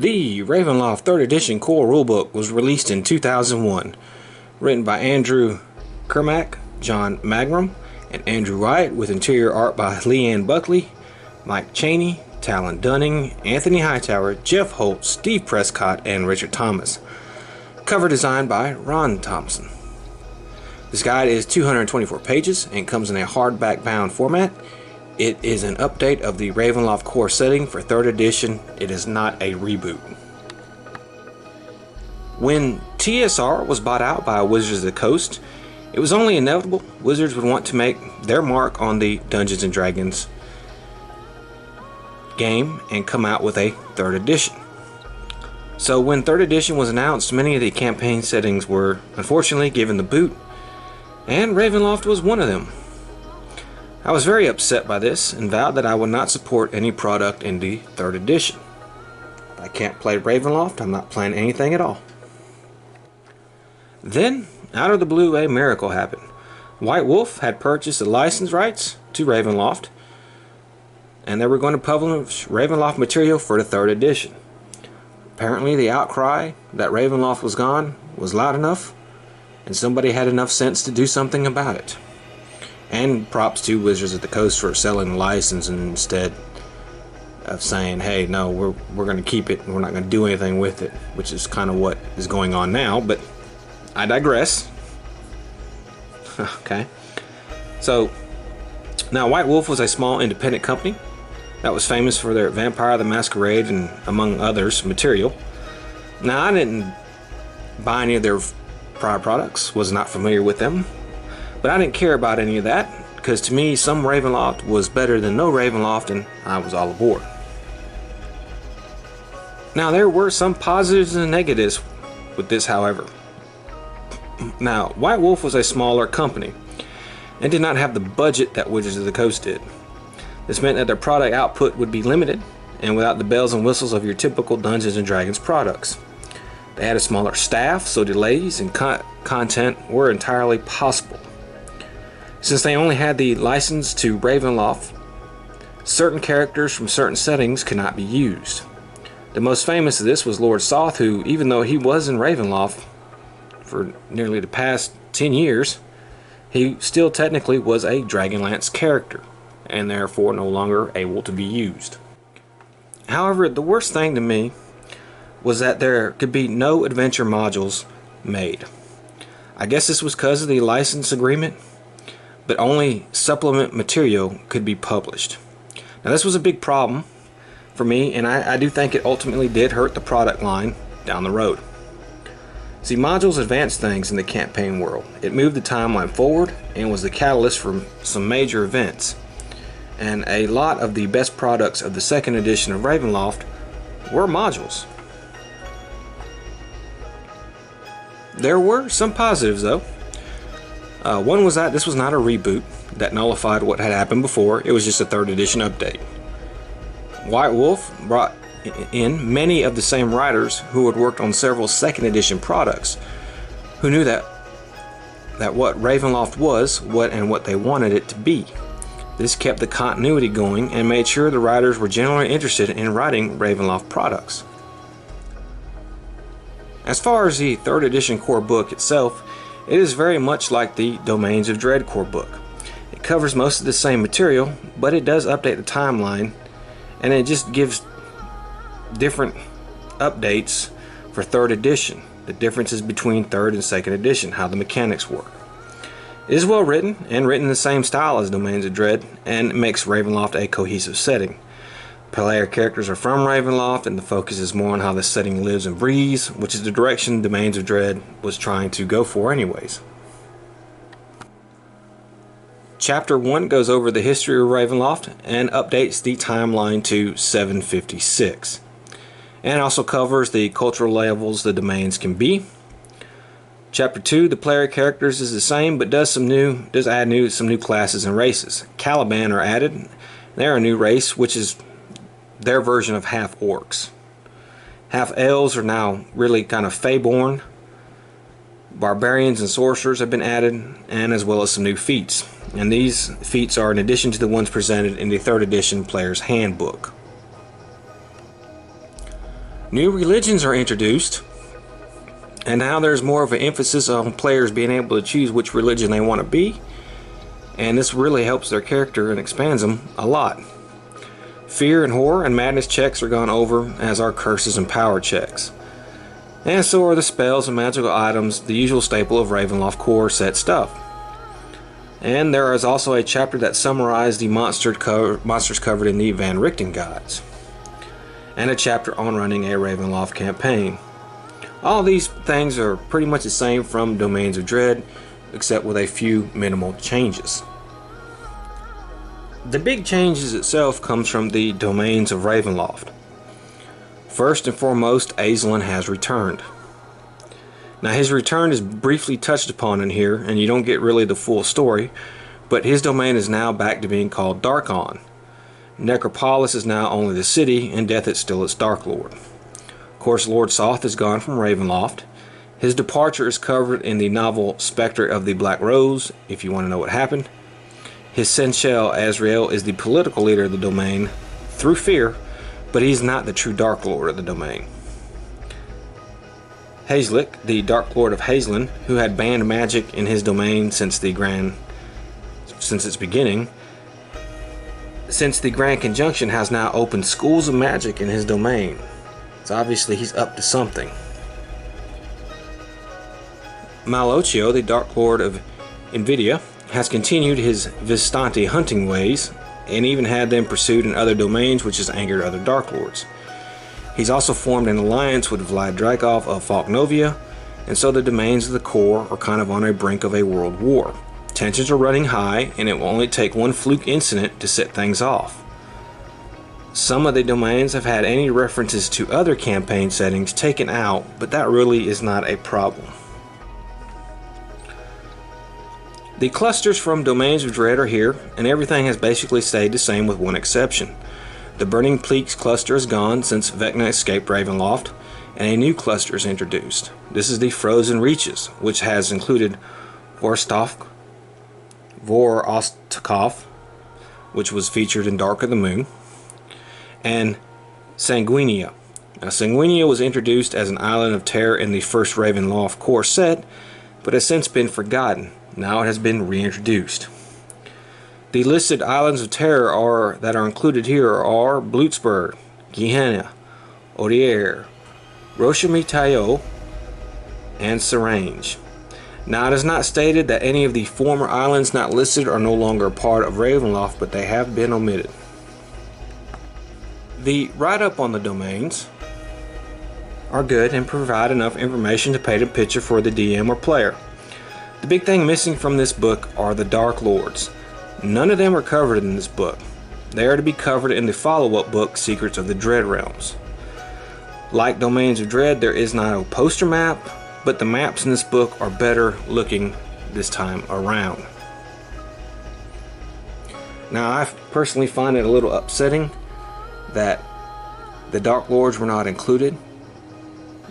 The Ravenloft 3rd Edition Core Rulebook was released in 2001, written by Andrew Kermack, John Magrum, and Andrew Wright, with interior art by Leanne Buckley, Mike Chaney, Talon Dunning, Anthony Hightower, Jeff Holt, Steve Prescott, and Richard Thomas. Cover design by Ron Thompson. This guide is 224 pages and comes in a hardback bound format. It is an update of the Ravenloft core setting for 3rd edition. It is not a reboot. When TSR was bought out by Wizards of the Coast, it was only inevitable Wizards would want to make their mark on the Dungeons & Dragons game and come out with a 3rd edition. So when 3rd edition was announced, many of the campaign settings were unfortunately given the boot, and Ravenloft was one of them. I was very upset by this and vowed that I would not support any product in the 3rd edition. If I can't play Ravenloft, I'm not playing anything at all. Then, out of the blue, a miracle happened. White Wolf had purchased the license rights to Ravenloft, and they were going to publish Ravenloft material for the 3rd edition. Apparently the outcry that Ravenloft was gone was loud enough, and somebody had enough sense to do something about it. And props to Wizards of the Coast for selling the license instead of saying, hey, no, we're going to keep it and we're not going to do anything with it, which is kind of what is going on now, but I digress. Okay. So, now White Wolf was a small independent company that was famous for their Vampire the Masquerade and, among others, material. Now, I didn't buy any of their prior products, was not familiar with them, but I didn't care about any of that, because to me, some Ravenloft was better than no Ravenloft, and I was all aboard. Now, there were some positives and negatives with this, however. Now, White Wolf was a smaller company and did not have the budget that Wizards of the Coast did. This meant that their product output would be limited and without the bells and whistles of your typical Dungeons & Dragons products. They had a smaller staff, so delays in content were entirely possible. Since they only had the license to Ravenloft, certain characters from certain settings could not be used. The most famous of this was Lord Soth, who, even though he was in Ravenloft for nearly the past 10 years, he still technically was a Dragonlance character, and therefore no longer able to be used. However, the worst thing to me was that there could be no adventure modules made. I guess this was because of the license agreement, but only supplement material could be published. Now, this was a big problem for me, and I do think it ultimately did hurt the product line down the road. See, modules advanced things in the campaign world. It moved the timeline forward and was the catalyst for some major events. And a lot of the best products of the 2nd edition of Ravenloft were modules. There were some positives, though. One was that this was not a reboot that nullified what had happened before. It was just a 3rd edition update. White Wolf brought in many of the same writers who had worked on several 2nd edition products, who knew that what Ravenloft was, what they wanted it to be. This kept the continuity going and made sure the writers were generally interested in writing Ravenloft products. As far as the 3rd edition core book itself, it is very much like the Domains of Dread core book. It covers most of the same material, but it does update the timeline, and it just gives different updates for 3rd edition, the differences between 3rd and 2nd edition, how the mechanics work. It is well written and written in the same style as Domains of Dread, and it makes Ravenloft a cohesive setting. Player characters are from Ravenloft, and the focus is more on how the setting lives and breathes, which is the direction Domains of Dread was trying to go for anyways. Chapter 1 goes over the history of Ravenloft and updates the timeline to 756, and also covers the cultural levels the domains can be. Chapter 2, the player characters is the same, but does add some new classes and races. Caliban are added. They're a new race, which is their version of half orcs. Half elves are now really kind of Feyborn. Barbarians and sorcerers have been added, and as well as some new feats. And these feats are in addition to the ones presented in the 3rd edition player's handbook. New religions are introduced, and now there's more of an emphasis on players being able to choose which religion they want to be, and this really helps their character and expands them a lot. Fear and horror and madness checks are gone over, as are curses and power checks. And so are the spells and magical items, the usual staple of Ravenloft core set stuff. And there is also a chapter that summarized the monsters covered in the Van Richten guides, and a chapter on running a Ravenloft campaign. All these things are pretty much the same from Domains of Dread, except with a few minimal changes. The big changes itself comes from the Domains of Ravenloft. First and foremost, Azelin has returned. Now his return is briefly touched upon in here, and you don't get really the full story, but his domain is now back to being called Darkon. Necropolis is now only the city, and Death is still its Dark Lord. Of course, Lord Soth is gone from Ravenloft. His departure is covered in the novel Spectre of the Black Rose, if you want to know what happened. His Senchel Azrael is the political leader of the domain through fear, but he's not the true Dark Lord of the domain. Hazlick, the Dark Lord of Hazelin, who had banned magic in his domain since the Grand Conjunction, has now opened schools of magic in his domain. So obviously he's up to something. Malochio, the Dark Lord of Invidia, has continued his Vistante hunting ways, and even had them pursued in other domains, which has angered other Dark Lords. He's also formed an alliance with Vlad Dracov of Falknovia, and so the domains of the core are kind of on a brink of a world war. Tensions are running high, and it will only take one fluke incident to set things off. Some of the domains have had any references to other campaign settings taken out, but that really is not a problem. The clusters from Domains of Dread are here, and everything has basically stayed the same with one exception. The Burning Peaks cluster is gone since Vecna escaped Ravenloft, and a new cluster is introduced. This is the Frozen Reaches, which has included Vorostkov, which was featured in Dark of the Moon, and Sanguinia. Now, Sanguinia was introduced as an island of terror in the first Ravenloft core set, but has since been forgotten. Now it has been reintroduced. The listed islands of terror that are included here are Blutsburg, Gehenna, Odier, Roshami-Tayo, and Serange. Now it is not stated that any of the former islands not listed are no longer a part of Ravenloft, but they have been omitted. The write-up on the domains are good and provide enough information to paint a picture for the DM or player. The big thing missing from this book are the Dark Lords. None of them are covered in this book. They are to be covered in the follow-up book, Secrets of the Dread Realms. Like Domains of Dread, there is not a poster map, but the maps in this book are better looking this time around. Now, I personally find it a little upsetting that the Dark Lords were not included.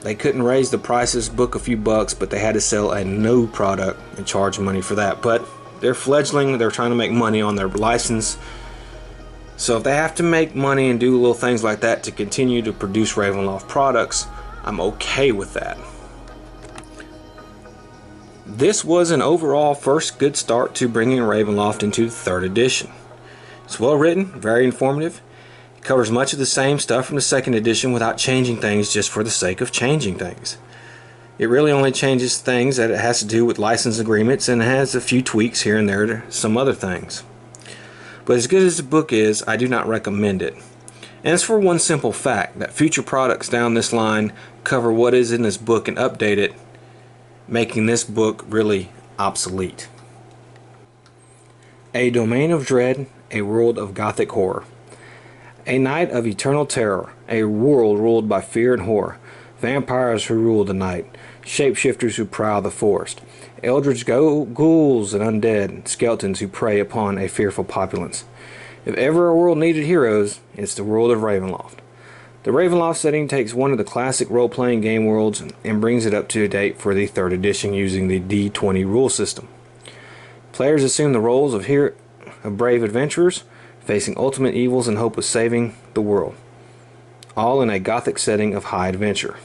They couldn't raise the prices, book a few bucks, but they had to sell a new product and charge money for that. But they're fledgling, they're trying to make money on their license. So if they have to make money and do little things like that to continue to produce Ravenloft products, I'm okay with that. This was an overall first good start to bringing Ravenloft into the 3rd edition. It's well written, very informative. It covers much of the same stuff from the 2nd edition without changing things just for the sake of changing things. It really only changes things that it has to do with license agreements, and has a few tweaks here and there to some other things. But as good as the book is, I do not recommend it. And it's for one simple fact, that future products down this line cover what is in this book and update it, making this book really obsolete. A Domain of Dread, a world of gothic horror. A night of eternal terror, a world ruled by fear and horror. Vampires who rule the night, shapeshifters who prowl the forest, eldritch ghouls and undead, skeletons who prey upon a fearful populace. If ever a world needed heroes, it's the world of Ravenloft. The Ravenloft setting takes one of the classic role-playing game worlds and brings it up to date for the 3rd edition using the D20 rule system. Players assume the roles of brave adventurers, facing ultimate evils in hope of saving the world. all in a gothic setting of high adventure.